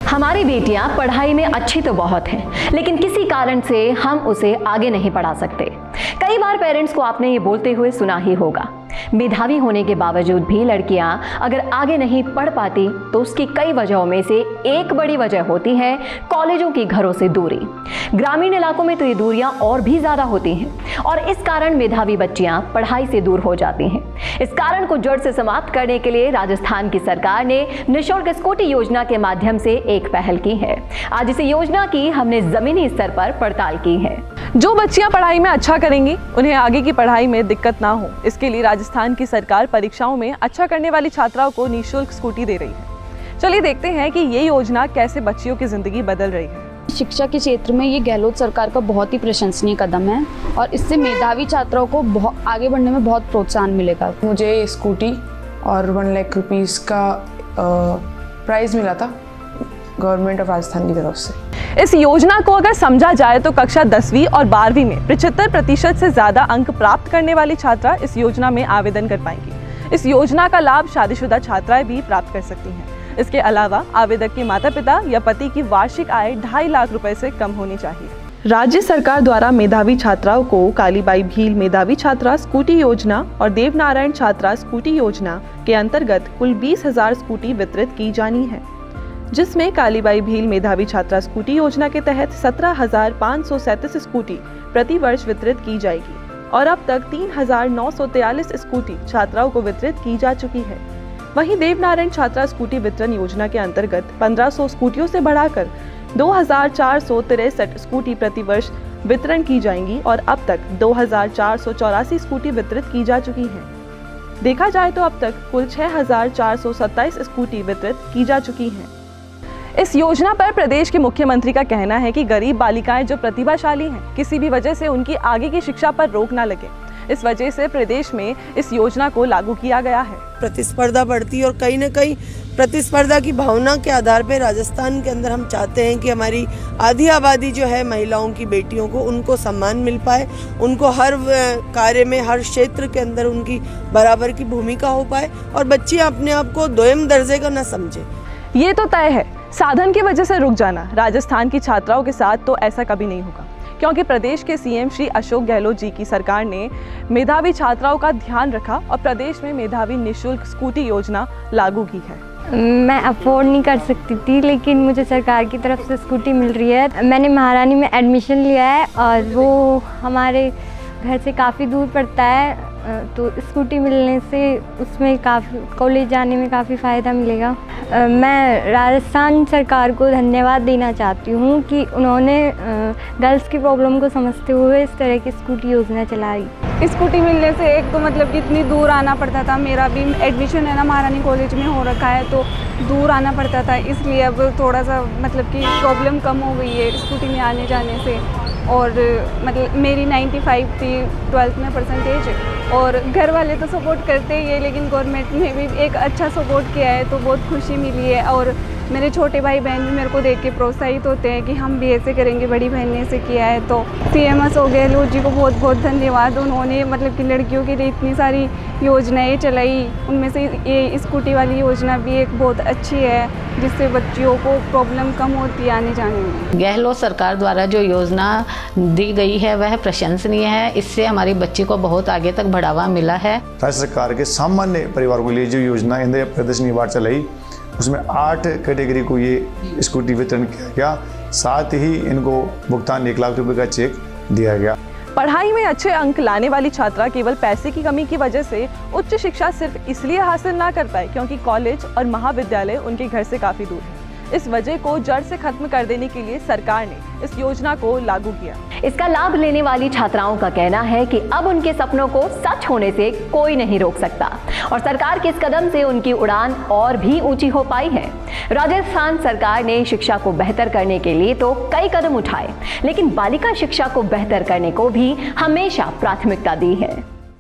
हमारी बेटियां पढ़ाई में अच्छी तो बहुत हैं, लेकिन किसी कारण से हम उसे आगे नहीं पढ़ा सकते। कई बार पेरेंट्स को आपने ये बोलते हुए सुना ही होगा, मेधावी होने के बावजूद भी लड़कियां अगर आगे नहीं पढ़ पाती तो उसकी कई वजहों में से एक बड़ी वजह होती है कॉलेजों की घरों से दूरी। ग्रामीण इलाकों में तो ये दूरियां और भी ज्यादा होती हैं और इस कारण मेधावी बच्चियां पढ़ाई से दूर हो जाती हैं। इस कारण को जड़ से समाप्त करने के लिए राजस्थान की सरकार ने निःशुल्क स्कूटी योजना के माध्यम से एक पहल की है। आज इस योजना की हमने जमीनी स्तर पर पड़ताल की है। जो बच्चियां पढ़ाई में अच्छा करेंगी उन्हें आगे की पढ़ाई में दिक्कत ना हो, इसके लिए राजस्थान की सरकार परीक्षाओं में अच्छा करने वाली छात्राओं को निःशुल्क स्कूटी दे रही है। चलिए देखते हैं कि ये योजना कैसे बच्चियों की जिंदगी बदल रही है। शिक्षा के क्षेत्र में ये गहलोत सरकार का बहुत ही प्रशंसनीय कदम है और इससे मेधावी छात्राओं को आगे बढ़ने में बहुत प्रोत्साहन मिलेगा। मुझे स्कूटी और 1 लाख रुपीस का प्राइज़ मिला था गवर्नमेंट ऑफ राजस्थान की तरफ से। इस योजना को अगर समझा जाए तो कक्षा 10वीं और 12वीं में 75% से ज़्यादा अंक प्राप्त करने वाली छात्रा इस योजना में आवेदन कर पाएंगी। इस योजना का लाभ शादीशुदा छात्राएं भी प्राप्त कर सकती हैं। इसके अलावा आवेदक के माता पिता या पति की वार्षिक आय 2.5 लाख रुपए से कम होनी चाहिए। राज्य सरकार द्वारा मेधावी छात्राओं को कालीबाई भील मेधावी छात्रा स्कूटी योजना और देवनारायण छात्रा स्कूटी योजना के अंतर्गत कुल 20,000 स्कूटी वितरित की जानी है, जिसमें कालीबाई भील मेधावी छात्रा स्कूटी योजना के तहत 17,537 स्कूटी प्रति वर्ष वितरित की जाएगी और अब तक 3,943 स्कूटी छात्राओं को वितरित की जा चुकी है। वहीं देवनारायण छात्रा स्कूटी वितरण योजना के अंतर्गत 1,500 स्कूटियों से बढ़ाकर 2,463 स्कूटी प्रति वर्ष वितरण की जाएंगी और अब तक 2,484 स्कूटी वितरित की जा चुकी है। देखा जाए तो अब तक कुल 6,427 स्कूटी वितरित की जा चुकी हैं। इस योजना पर प्रदेश के मुख्यमंत्री का कहना है कि गरीब बालिकाएं जो प्रतिभाशाली हैं, किसी भी वजह से उनकी आगे की शिक्षा पर रोक ना लगे। इस वजह से प्रदेश में इस योजना को लागू किया गया है। प्रतिस्पर्धा बढ़ती है और कहीं न कहीं प्रतिस्पर्धा की भावना के आधार पर राजस्थान के अंदर हम चाहते हैं कि हमारी आधी आबादी जो है महिलाओं की बेटियों को उनको सम्मान मिल पाए, उनको हर कार्य में हर क्षेत्र के अंदर उनकी बराबर की भूमिका हो पाए और बच्चियां अपने आप को दोयम दर्जे का न समझे। ये तो तय है, साधन की वजह से रुक जाना राजस्थान की छात्राओं के साथ तो ऐसा कभी नहीं होगा, क्योंकि प्रदेश के सीएम श्री अशोक गहलोत जी की सरकार ने मेधावी छात्राओं का ध्यान रखा और प्रदेश में मेधावी निःशुल्क स्कूटी योजना लागू की है। मैं अफोर्ड नहीं कर सकती थी, लेकिन मुझे सरकार की तरफ से स्कूटी मिल रही है। मैंने महारानी में एडमिशन लिया है और वो हमारे घर से काफ़ी दूर पड़ता है, तो स्कूटी मिलने से उसमें काफ़ी कॉलेज जाने में काफ़ी फ़ायदा मिलेगा। मैं राजस्थान सरकार को धन्यवाद देना चाहती हूँ कि उन्होंने गर्ल्स की प्रॉब्लम को समझते हुए इस तरह की स्कूटी योजना चलाई। स्कूटी मिलने से एक तो मतलब कि इतनी दूर आना पड़ता था, मेरा भी एडमिशन है ना महारानी कॉलेज में हो रखा है तो दूर आना पड़ता था, इसलिए अब थोड़ा सा मतलब कि प्रॉब्लम कम हो गई है स्कूटी में आने जाने से। और मतलब मेरी 95 थी 12th में परसेंटेज और घर वाले तो सपोर्ट करते ही है, लेकिन गवर्नमेंट ने भी एक अच्छा सपोर्ट किया है तो बहुत खुशी मिली है। और मेरे छोटे भाई बहन भी मेरे को देख के प्रोत्साहित होते हैं कि हम भी ऐसे करेंगे, बड़ी बहन ने ऐसे किया है। तो सीएम अशोक गहलोत जी को बहुत बहुत धन्यवाद। उन्होंने मतलब कि लड़कियों के लिए इतनी सारी योजनाएं चलाई, उनमें से ये स्कूटी वाली योजना भी एक बहुत अच्छी है, जिससे बच्चियों को प्रॉब्लम कम होती है आने जाने में। गहलोत सरकार द्वारा जो योजना दी गई है वह प्रशंसनीय है, इससे हमारी बच्ची को बहुत आगे तक बढ़ावा मिला है। राज्य सरकार के सामान्य परिवारों के लिए जो योजना इंदिरा प्रदर्शनी अवार्ड चलाई, उसमें 8 कैटेगरी को ये स्कूटी वितरण किया गया, साथ ही इनको भुगतान 1 लाख रुपए का चेक दिया गया। पढ़ाई में अच्छे अंक लाने वाली छात्रा केवल पैसे की कमी की वजह से उच्च शिक्षा सिर्फ इसलिए हासिल ना कर पाए क्योंकि कॉलेज और महाविद्यालय उनके घर से काफी दूर है। इस वजह को जड़ से खत्म कर देने के लिए सरकार ने इस योजना को लागू किया। इसका लाभ लेने वाली छात्राओं का कहना है कि अब उनके सपनों को सच होने से कोई नहीं रोक सकता और सरकार के इस कदम से उनकी उड़ान और भी ऊंची हो पाई है। राजस्थान सरकार ने शिक्षा को बेहतर करने के लिए तो कई कदम उठाए, लेकिन बालिका शिक्षा को बेहतर करने को भी हमेशा प्राथमिकता दी है।